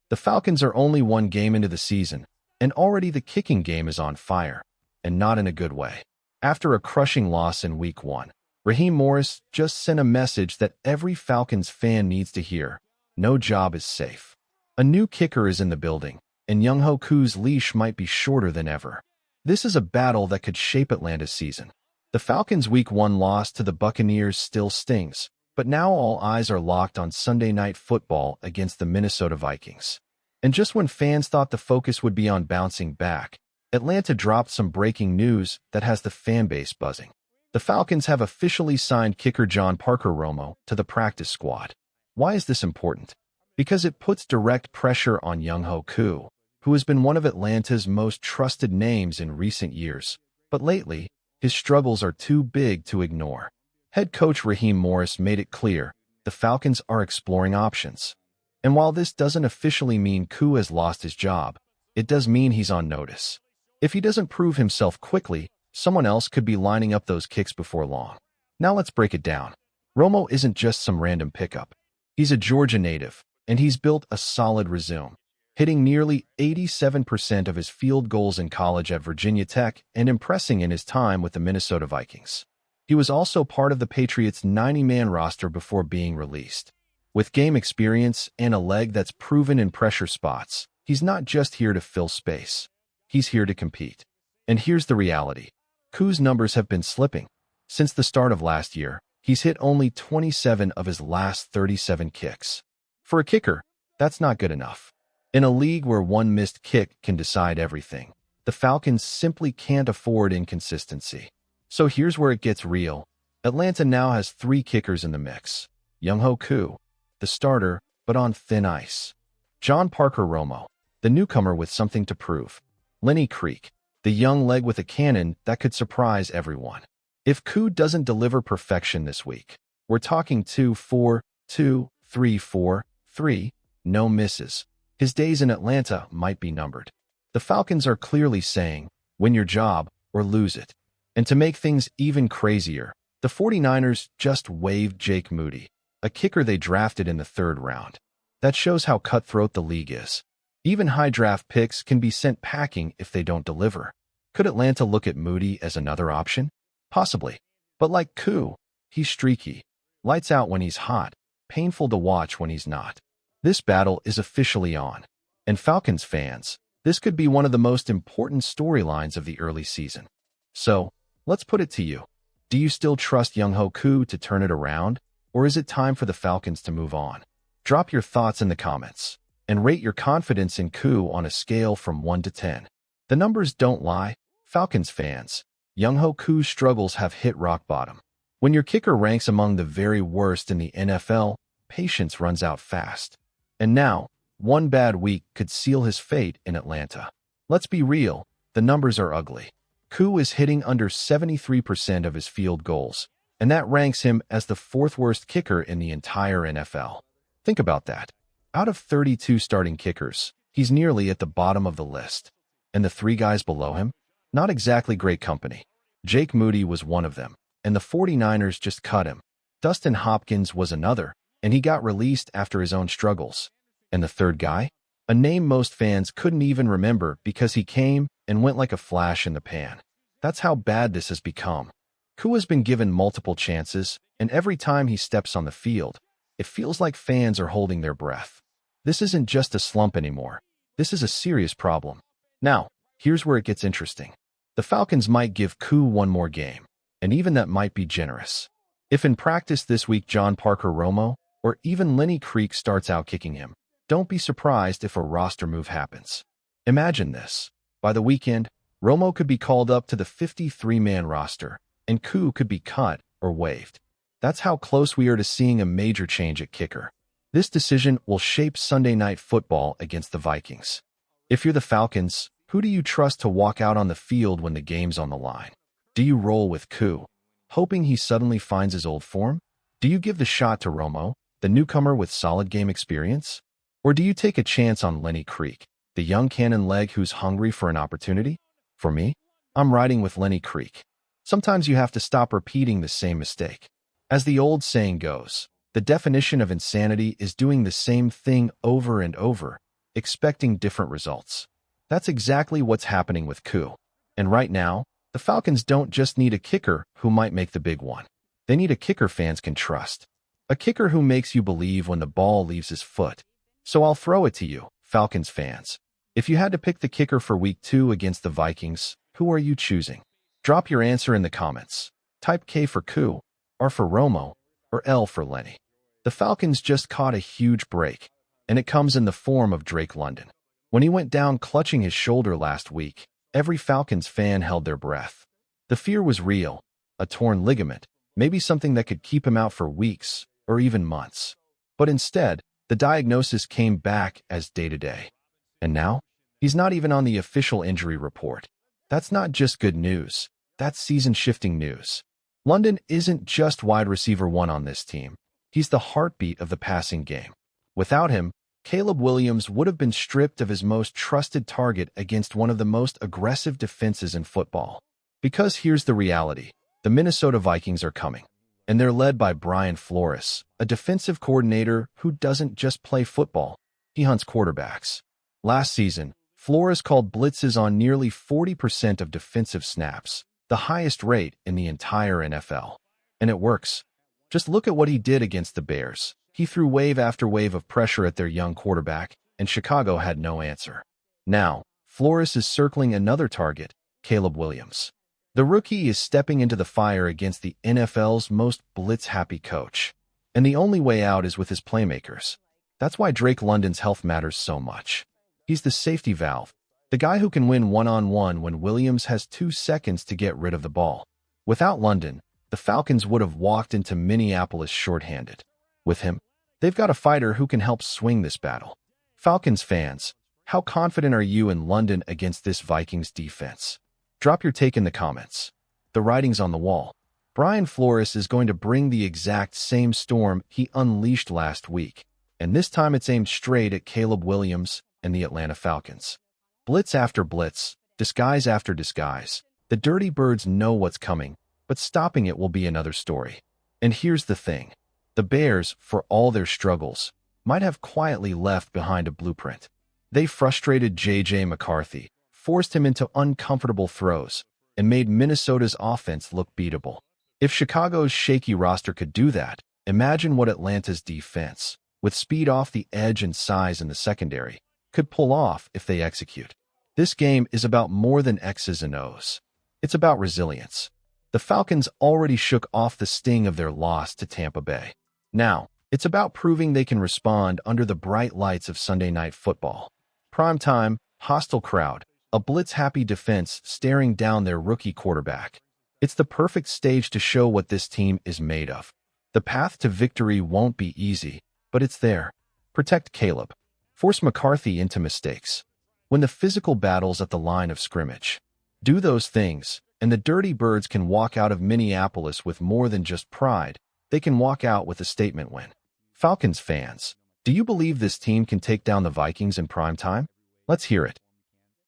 The Falcons are only one game into the season, and already the kicking game is on fire, and not in a good way. After a crushing loss in Week 1, Raheem Morris just sent a message that every Falcons fan needs to hear. No job is safe. A new kicker is in the building, and Younghoe Koo's leash might be shorter than ever. This is a battle that could shape Atlanta's season. The Falcons' Week 1 loss to the Buccaneers still stings, but now all eyes are locked on Sunday Night Football against the Minnesota Vikings. And just when fans thought the focus would be on bouncing back, Atlanta dropped some breaking news that has the fanbase buzzing. The Falcons have officially signed kicker John Parker Romo to the practice squad. Why is this important? Because it puts direct pressure on Younghoe Koo, who has been one of Atlanta's most trusted names in recent years. But lately, his struggles are too big to ignore. Head coach Raheem Morris made it clear the Falcons are exploring options. And while this doesn't officially mean Koo has lost his job, it does mean he's on notice. If he doesn't prove himself quickly, someone else could be lining up those kicks before long. Now let's break it down. Romo isn't just some random pickup. He's a Georgia native, and he's built a solid resume, hitting nearly 87% of his field goals in college at Virginia Tech and impressing in his time with the Minnesota Vikings. He was also part of the Patriots' 90-man roster before being released. With game experience and a leg that's proven in pressure spots, he's not just here to fill space. He's here to compete. And here's the reality. Koo's numbers have been slipping. Since the start of last year, he's hit only 27 of his last 37 kicks. For a kicker, that's not good enough. In a league where one missed kick can decide everything, the Falcons simply can't afford inconsistency. So here's where it gets real. Atlanta now has 3 kickers in the mix. Younghoe Koo, the starter, but on thin ice. John Parker Romo, the newcomer with something to prove. Lenny Creek, the young leg with a cannon that could surprise everyone. If Koo doesn't deliver perfection this week, we're talking 2-4, 2-3-4, 3, no misses. His days in Atlanta might be numbered. The Falcons are clearly saying, win your job or lose it. And to make things even crazier, the 49ers just waived Jake Moody, a kicker they drafted in the 3rd round. That shows how cutthroat the league is. Even high draft picks can be sent packing if they don't deliver. Could Atlanta look at Moody as another option? Possibly. But like Koo, he's streaky. Lights out when he's hot, painful to watch when he's not. This battle is officially on. And Falcons fans, this could be one of the most important storylines of the early season. So, let's put it to you. Do you still trust Younghoe Koo to turn it around? Or is it time for the Falcons to move on? Drop your thoughts in the comments, and rate your confidence in Koo on a scale from 1 to 10. The numbers don't lie. Falcons fans, Younghoe Koo's struggles have hit rock bottom. When your kicker ranks among the very worst in the NFL, patience runs out fast. And now, one bad week could seal his fate in Atlanta. Let's be real, the numbers are ugly. Koo is hitting under 73% of his field goals, and that ranks him as the 4th worst kicker in the entire NFL. Think about that. Out of 32 starting kickers, he's nearly at the bottom of the list. And the 3 guys below him? Not exactly great company. Jake Moody was one of them, and the 49ers just cut him. Dustin Hopkins was another, and he got released after his own struggles. And the 3rd guy? A name most fans couldn't even remember because he came and went like a flash in the pan. That's how bad this has become. Koo has been given multiple chances, and every time he steps on the field, it feels like fans are holding their breath. This isn't just a slump anymore. This is a serious problem. Now, here's where it gets interesting. The Falcons might give Koo one more game, and even that might be generous. If in practice this week John Parker Romo or even Lenny Creek starts out kicking him, don't be surprised if a roster move happens. Imagine this. By the weekend, Romo could be called up to the 53-man roster, and Koo could be cut or waived. That's how close we are to seeing a major change at kicker. This decision will shape Sunday Night Football against the Vikings. If you're the Falcons, who do you trust to walk out on the field when the game's on the line? Do you roll with Koo, hoping he suddenly finds his old form? Do you give the shot to Romo, the newcomer with solid game experience? Or do you take a chance on Lenny Creek, the young cannon leg who's hungry for an opportunity? For me, I'm riding with Lenny Creek. Sometimes you have to stop repeating the same mistake. As the old saying goes, the definition of insanity is doing the same thing over and over. expecting different results. That's exactly what's happening with Koo. And right now, the Falcons don't just need a kicker who might make the big one. They need a kicker fans can trust. A kicker who makes you believe when the ball leaves his foot. So I'll throw it to you, Falcons fans. If you had to pick the kicker for Week 2 against the Vikings, who are you choosing? Drop your answer in the comments. Type K for Koo, R for Romo, or L for Lenny. The Falcons just caught a huge break, and it comes in the form of Drake London. When he went down clutching his shoulder last week, every Falcons fan held their breath. The fear was real, a torn ligament, maybe something that could keep him out for weeks or even months. But instead, the diagnosis came back as day-to-day. And now, he's not even on the official injury report. That's not just good news. That's season-shifting news. London isn't just wide receiver 1 on this team. He's the heartbeat of the passing game. Without him, Caleb Williams would have been stripped of his most trusted target against one of the most aggressive defenses in football. Because here's the reality. The Minnesota Vikings are coming, and they're led by Brian Flores, a defensive coordinator who doesn't just play football, he hunts quarterbacks. Last season, Flores called blitzes on nearly 40% of defensive snaps, the highest rate in the entire NFL. And it works. Just look at what he did against the Bears. He threw wave after wave of pressure at their young quarterback, and Chicago had no answer. Now, Flores is circling another target, Caleb Williams. The rookie is stepping into the fire against the NFL's most blitz-happy coach. And the only way out is with his playmakers. That's why Drake London's health matters so much. He's the safety valve, the guy who can win one-on-one when Williams has 2 seconds to get rid of the ball. Without London, the Falcons would have walked into Minneapolis shorthanded. With him, they've got a fighter who can help swing this battle. Falcons fans, how confident are you in London against this Vikings defense? Drop your take in the comments. The writing's on the wall. Brian Flores is going to bring the exact same storm he unleashed last week, and this time it's aimed straight at Caleb Williams and the Atlanta Falcons. Blitz after blitz, disguise after disguise. The Dirty Birds know what's coming, but stopping it will be another story. And here's the thing. The Bears, for all their struggles, might have quietly left behind a blueprint. They frustrated J.J. McCarthy, forced him into uncomfortable throws, and made Minnesota's offense look beatable. If Chicago's shaky roster could do that, imagine what Atlanta's defense, with speed off the edge and size in the secondary, could pull off if they execute. This game is about more than X's and O's. It's about resilience. The Falcons already shook off the sting of their loss to Tampa Bay. Now, it's about proving they can respond under the bright lights of Sunday Night Football. Prime time, hostile crowd, a blitz-happy defense staring down their rookie quarterback. It's the perfect stage to show what this team is made of. The path to victory won't be easy, but it's there. Protect Caleb. Force McCarthy into mistakes. Win the physical battles at the line of scrimmage. Do those things, and the Dirty Birds can walk out of Minneapolis with more than just pride. They can walk out with a statement win. Falcons fans, do you believe this team can take down the Vikings in prime time? Let's hear it.